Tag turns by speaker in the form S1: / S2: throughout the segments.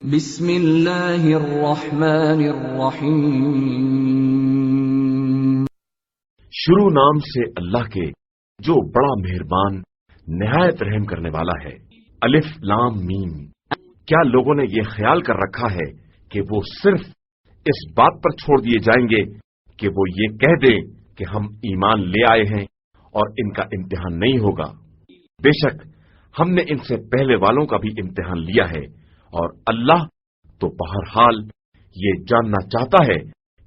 S1: بسم اللہ الرحمن الرحیم۔
S2: شروع نام سے اللہ کے جو بڑا مہربان نہایت رحم کرنے والا ہے۔ الف لام میم۔ کیا لوگوں نے یہ خیال کر رکھا ہے کہ وہ صرف اس بات پر چھوڑ دیے جائیں گے کہ وہ یہ کہہ دیں کہ ہم ایمان لے آئے ہیں اور ان کا امتحان نہیں ہوگا؟ بے شک ہم نے ان سے پہلے والوں کا بھی امتحان لیا ہے، اور اللہ تو بہرحال یہ جاننا چاہتا ہے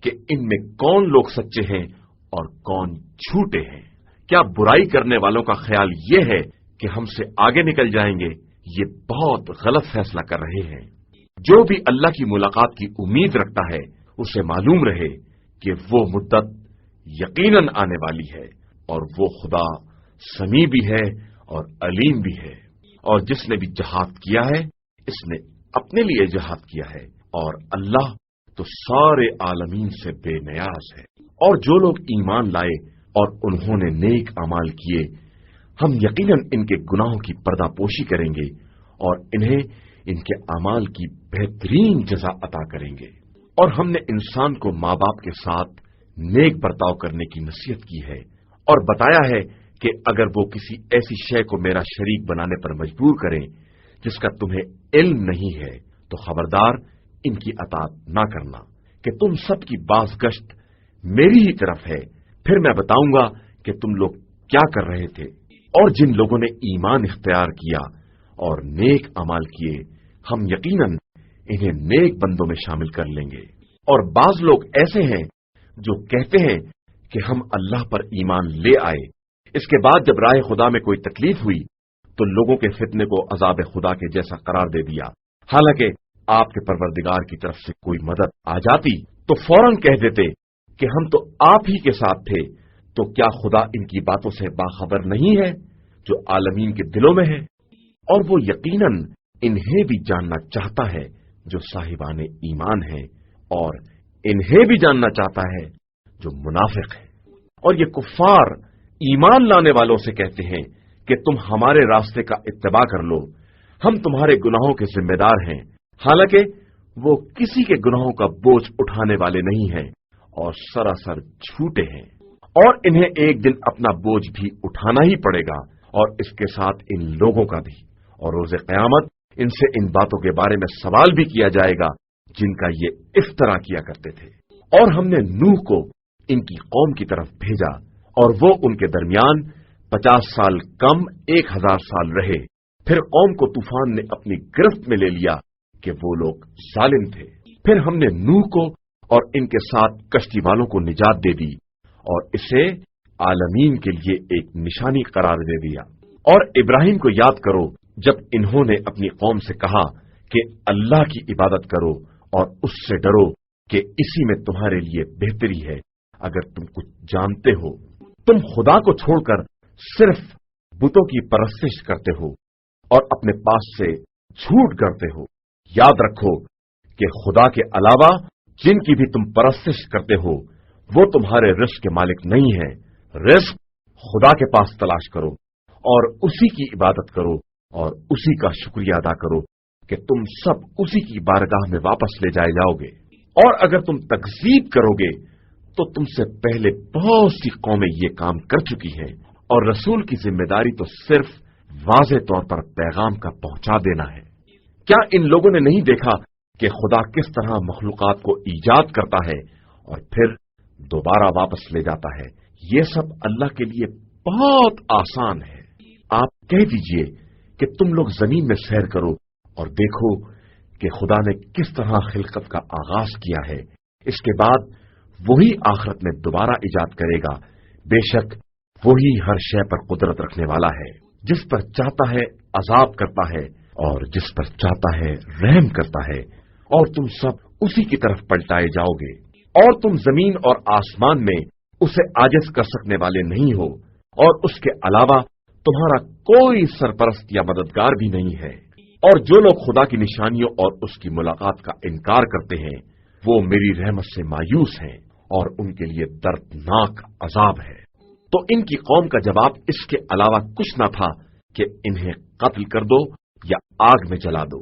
S2: کہ ان میں کون لوگ سچے ہیں اور کون جھوٹے ہیں۔ کیا برائی کرنے والوں کا خیال یہ ہے کہ ہم سے آگے نکل جائیں گے؟ یہ بہت غلط فیصلہ کر رہے ہیں۔ جو بھی اللہ کی ملاقات کی امید رکھتا ہے اسے معلوم رہے کہ وہ مدت یقیناً آنے والی ہے، اور وہ خدا سمیع بھی ہے اور علیم بھی ہے۔ اور جس نے بھی جہاد کیا ہے اس نے اپنے لیے جہاد کیا ہے، اور اللہ تو سارے عالمین سے بے نیاز ہے۔ اور جو لوگ ایمان لائے اور انہوں نے نیک اعمال کیے، ہم یقیناً ان کے گناہوں کی پردہ پوشی کریں گے اور انہیں ان کے اعمال کی بہترین جزا عطا کریں گے۔ اور ہم نے انسان کو ماں باپ کے ساتھ نیک برتاؤ کرنے کی نصیحت کی ہے، اور بتایا ہے کہ اگر وہ کسی ایسی شے کو میرا شریک بنانے پر مجبور کریں جس کا تمہیں علم نہیں ہے تو خبردار ان کی اطاعت نہ کرنا، کہ تم سب کی باز گشت میری ہی طرف ہے، پھر میں بتاؤں گا کہ تم لوگ کیا کر رہے تھے۔ اور جن لوگوں نے ایمان اختیار کیا اور نیک اعمال کیے، ہم یقیناً انہیں نیک بندوں میں شامل کر لیں گے۔ اور بعض لوگ ایسے ہیں جو کہتے ہیں کہ ہم اللہ پر ایمان لے آئے، اس کے بعد جب راہ خدا میں کوئی تکلیف ہوئی تو لوگوں کے فتنے کو عذاب خدا کے جیسا قرار دے دیا، حالانکہ آپ کے پروردگار کی طرف سے کوئی مدد آ جاتی تو فوراً کہہ دیتے کہ ہم تو آپ ہی کے ساتھ تھے۔ تو کیا خدا ان کی باتوں سے باخبر نہیں ہے جو عالمین کے دلوں میں ہے؟ اور وہ یقیناً انہیں بھی جاننا چاہتا ہے جو صاحبان ایمان ہیں، اور انہیں بھی جاننا چاہتا ہے جو منافق ہے۔ اور یہ کفار ایمان لانے والوں سے کہتے ہیں کہ تم ہمارے راستے کا اتباع کر لو، ہم تمہارے گناہوں کے ذمہ دار ہیں، حالانکہ وہ کسی کے گناہوں کا بوجھ اٹھانے والے نہیں ہیں اور سراسر جھوٹے ہیں۔ اور انہیں ایک دن اپنا بوجھ بھی اٹھانا ہی پڑے گا، اور اس کے ساتھ ان لوگوں کا بھی، اور روز قیامت ان سے ان باتوں کے بارے میں سوال بھی کیا جائے گا جن کا یہ افترا کیا کرتے تھے۔ اور ہم نے نوح کو ان کی قوم کی طرف بھیجا، اور وہ ان کے درمیان 50 سال کم 1000 سال رہے۔ پھر قوم کو طوفان نے اپنی گرفت میں لے لیا کہ وہ لوگ ظالم تھے۔ پھر ہم نے نوح کو اور ان کے ساتھ کشتی والوں کو نجات دے دی، اور اسے عالمین کے لیے ایک نشانی قرار دے دیا۔ اور ابراہیم کو یاد کرو جب انہوں نے اپنی قوم سے کہا کہ اللہ کی عبادت کرو اور اس سے ڈرو کہ اسی میں تمہارے لیے بہتری ہے اگر تم کچھ جانتے ہو۔ تم خدا کو چھوڑ کر صرف بتوں کی پرستش کرتے ہو اور اپنے پاس سے جھوٹ گڑھتے ہو۔ یاد رکھو کہ خدا کے علاوہ جن کی بھی تم پرستش کرتے ہو وہ تمہارے رزق کے مالک نہیں ہیں۔ رزق خدا کے پاس تلاش کرو اور اسی کی عبادت کرو اور اسی کا شکریہ ادا کرو کہ تم سب اسی کی بارگاہ میں واپس لے جائے جاؤ گے۔ اور اگر تم تکذیب کرو گے تو تم سے پہلے بہت سی قومیں یہ کام کر چکی ہیں، اور رسول کی ذمہ داری تو صرف واضح طور پر پیغام کا پہنچا دینا ہے۔ کیا ان لوگوں نے نہیں دیکھا کہ خدا کس طرح مخلوقات کو ایجاد کرتا ہے اور پھر دوبارہ واپس لے جاتا ہے؟ یہ سب اللہ کے لیے بہت آسان ہے۔ آپ کہہ دیجئے کہ تم لوگ زمین میں سیر کرو اور دیکھو کہ خدا نے کس طرح خلقت کا آغاز کیا ہے، اس کے بعد وہی آخرت میں دوبارہ ایجاد کرے گا۔ بے شک وہی ہر شے پر قدرت رکھنے والا ہے، جس پر چاہتا ہے عذاب کرتا ہے اور جس پر چاہتا ہے رحم کرتا ہے، اور تم سب اسی کی طرف پلٹائے جاؤ گے۔ اور تم زمین اور آسمان میں اسے عاجز کر سکنے والے نہیں ہو، اور اس کے علاوہ تمہارا کوئی سرپرست یا مددگار بھی نہیں ہے۔ اور جو لوگ خدا کی نشانیوں اور اس کی ملاقات کا انکار کرتے ہیں وہ میری رحمت سے مایوس ہیں، اور ان کے لیے دردناک عذاب ہے۔ تو ان کی قوم کا جواب اس کے علاوہ کچھ نہ تھا کہ انہیں قتل کر دو یا آگ میں جلا دو۔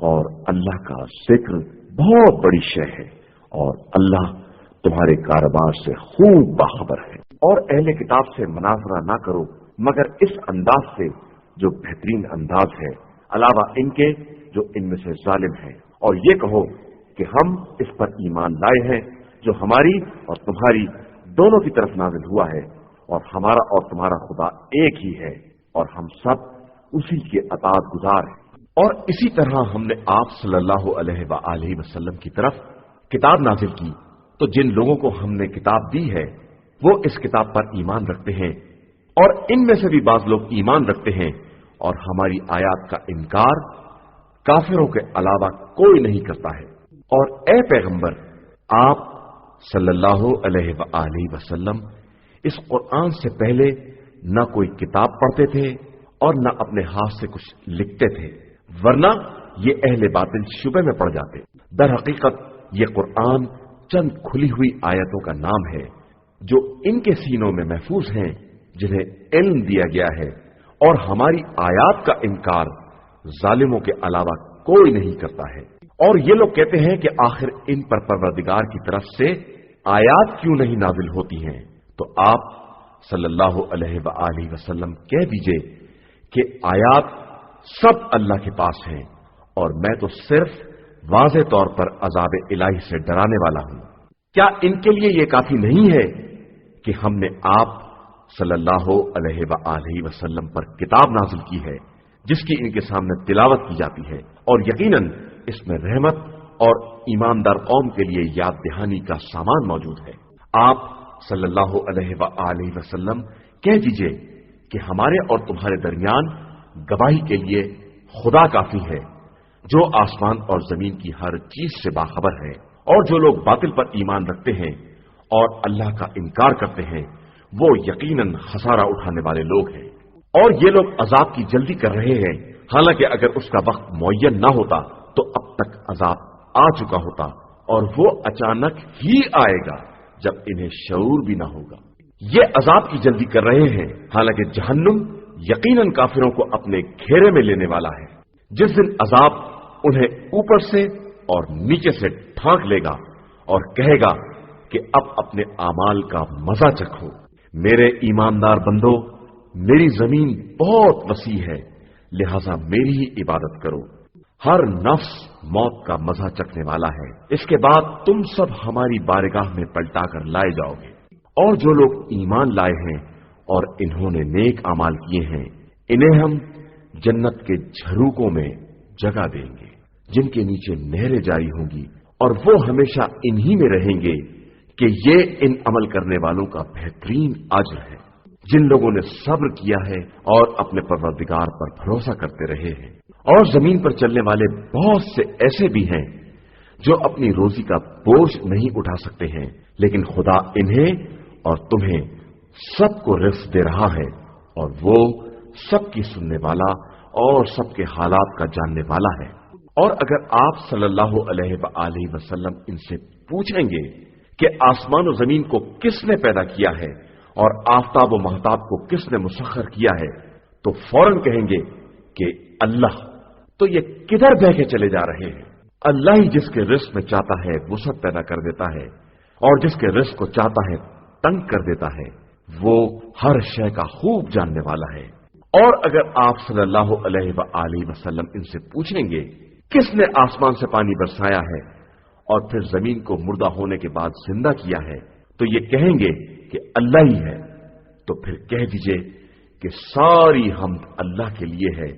S2: اور اللہ کا ذکر بہت بڑی شے ہے اور اللہ تمہارے کاروبار سے خوب باخبر ہے۔ اور اہل کتاب سے مناظرہ نہ کرو مگر اس انداز سے جو بہترین انداز ہے، علاوہ ان کے جو ان میں سے ظالم ہیں، اور یہ کہو کہ ہم اس پر ایمان لائے ہیں جو ہماری اور تمہاری دونوں کی طرف نازل ہوا ہے، اور ہمارا اور تمہارا خدا ایک ہی ہے اور ہم سب اسی کے اطاعت گزار ہیں۔ اور اسی طرح ہم نے آپ صلی اللہ علیہ وآلہ وسلم کی طرف کتاب نازل کی، تو جن لوگوں کو ہم نے کتاب دی ہے وہ اس کتاب پر ایمان رکھتے ہیں، اور ان میں سے بھی بعض لوگ ایمان رکھتے ہیں، اور ہماری آیات کا انکار کافروں کے علاوہ کوئی نہیں کرتا ہے۔ اور اے پیغمبر، آپ صلی اللہ علیہ وآلہ وسلم اس قرآن سے پہلے نہ کوئی کتاب پڑھتے تھے اور نہ اپنے ہاتھ سے کچھ لکھتے تھے، ورنہ یہ اہل باطل شبہ میں پڑ جاتے۔ در حقیقت یہ قرآن چند کھلی ہوئی آیتوں کا نام ہے جو ان کے سینوں میں محفوظ ہیں جنہیں علم دیا گیا ہے، اور ہماری آیات کا انکار ظالموں کے علاوہ کوئی نہیں کرتا ہے۔ اور یہ لوگ کہتے ہیں کہ آخر ان پر پروردگار کی طرف سے آیات کیوں نہیں نازل ہوتی ہیں؟ تو آپ صلی اللہ علیہ وآلہ وسلم کہہ دیجئے کہ آیات سب اللہ کے پاس ہیں، اور میں تو صرف واضح طور پر عذاب الہی سے ڈرانے والا ہوں۔ کیا ان کے لیے یہ کافی نہیں ہے کہ ہم نے آپ صلی اللہ علیہ وآلہ وسلم پر کتاب نازل کی ہے جس کی ان کے سامنے تلاوت کی جاتی ہے، اور یقیناً اس میں رحمت اور ایماندار قوم کے لیے یاد دہانی کا سامان موجود ہے۔ آپ صلی اللہ علیہ وآلہ وسلم کہہ دیجئے کہ ہمارے اور تمہارے درمیان گواہی کے لیے خدا کافی ہے جو آسمان اور زمین کی ہر چیز سے باخبر ہے، اور جو لوگ باطل پر ایمان رکھتے ہیں اور اللہ کا انکار کرتے ہیں وہ یقیناً خسارہ اٹھانے والے لوگ ہیں۔ اور یہ لوگ عذاب کی جلدی کر رہے ہیں، حالانکہ اگر اس کا وقت معین نہ ہوتا تو اب تک عذاب آ چکا ہوتا، اور وہ اچانک ہی آئے گا جب انہیں شعور بھی نہ ہوگا۔ یہ عذاب کی جلدی کر رہے ہیں، حالانکہ جہنم یقیناً کافروں کو اپنے گھیرے میں لینے والا ہے۔ جس دن عذاب انہیں اوپر سے اور نیچے سے ڈھانک لے گا اور کہے گا کہ اب اپنے اعمال کا مزہ چکھو۔ میرے ایماندار بندو، میری زمین بہت وسیع ہے، لہذا میری ہی عبادت کرو۔ ہر نفس موت کا مزہ چکھنے والا ہے، اس کے بعد تم سب ہماری بارگاہ میں پلٹا کر لائے جاؤ گے۔ اور جو لوگ ایمان لائے ہیں اور انہوں نے نیک اعمال کیے ہیں، انہیں ہم جنت کے جھروکوں میں جگہ دیں گے جن کے نیچے نہریں جاری ہوں گی، اور وہ ہمیشہ انہی میں رہیں گے کہ یہ ان عمل کرنے والوں کا بہترین اجر ہے جن لوگوں نے صبر کیا ہے اور اپنے پروردگار پر بھروسہ کرتے رہے ہیں۔ اور زمین پر چلنے والے بہت سے ایسے بھی ہیں جو اپنی روزی کا بوجھ نہیں اٹھا سکتے ہیں، لیکن خدا انہیں اور تمہیں سب کو رزق دے رہا ہے، اور وہ سب کی سننے والا اور سب کے حالات کا جاننے والا ہے۔ اور اگر آپ صلی اللہ علیہ وآلہ وسلم ان سے پوچھیں گے کہ آسمان و زمین کو کس نے پیدا کیا ہے اور آفتاب و مہتاب کو کس نے مسخر کیا ہے، تو فوراً کہیں گے کہ اللہ۔ تو یہ کدھر بہ کے چلے جا رہے ہیں؟ اللہ ہی جس کے رزق میں چاہتا ہے وسعت پیدا کر دیتا ہے، اور جس کے رزق کو چاہتا ہے تنگ کر دیتا ہے۔ وہ ہر شے کا خوب جاننے والا ہے۔ اور اگر آپ صلی اللہ علیہ وآلہ وسلم ان سے پوچھیں گے کس نے آسمان سے پانی برسایا ہے اور پھر زمین کو مردہ ہونے کے بعد زندہ کیا ہے، تو یہ کہیں گے کہ اللہ ہی ہے۔ تو پھر کہہ دیجئے کہ ساری حمد اللہ کے لیے ہے،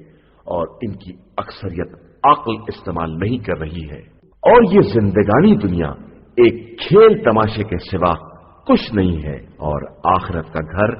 S2: اور ان کی اکثریت عقل استعمال نہیں کر رہی ہے، اور یہ زندگانی دنیا ایک کھیل تماشے کے سوا کچھ نہیں ہے، اور آخرت کا گھر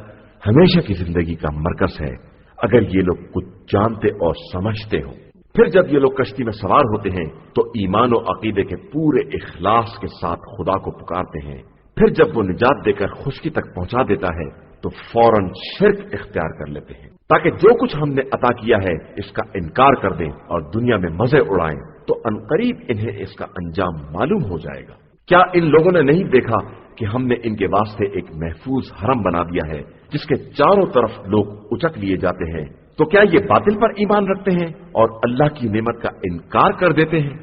S2: ہمیشہ کی زندگی کا مرکز ہے، اگر یہ لوگ کچھ جانتے اور سمجھتے ہوں۔ پھر جب یہ لوگ کشتی میں سوار ہوتے ہیں تو ایمان و عقیدے کے پورے اخلاص کے ساتھ خدا کو پکارتے ہیں، پھر جب وہ نجات دے کر خشکی تک پہنچا دیتا ہے تو فوراً شرک اختیار کر لیتے ہیں، تاکہ جو کچھ ہم نے عطا کیا ہے اس کا انکار کر دیں اور دنیا میں مزے اڑائیں، تو عنقریب انہیں اس کا انجام معلوم ہو جائے گا۔ کیا ان لوگوں نے نہیں دیکھا کہ ہم نے ان کے واسطے ایک محفوظ حرم بنا دیا ہے جس کے چاروں طرف لوگ اچک لیے جاتے ہیں، تو کیا یہ باطل پر ایمان رکھتے ہیں اور اللہ کی نعمت کا انکار کر دیتے ہیں؟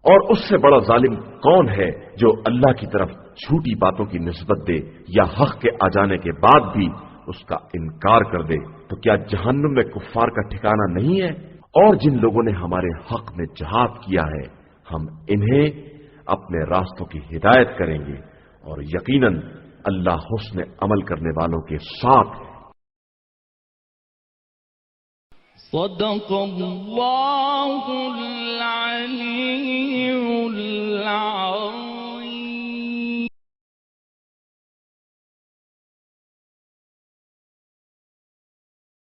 S2: اور اس سے بڑا ظالم کون ہے جو اللہ کی طرف جھوٹی باتوں کی نسبت دے یا حق کے آ جانے کے بعد بھی اس کا انکار کر دے؟ تو کیا جہنم میں کفار کا ٹھکانہ نہیں ہے؟ اور جن لوگوں نے ہمارے حق میں جہاد کیا ہے ہم انہیں اپنے راستوں کی ہدایت کریں گے، اور یقیناً اللہ حسن عمل کرنے والوں کے ساتھ ہے۔
S3: صدق اللہ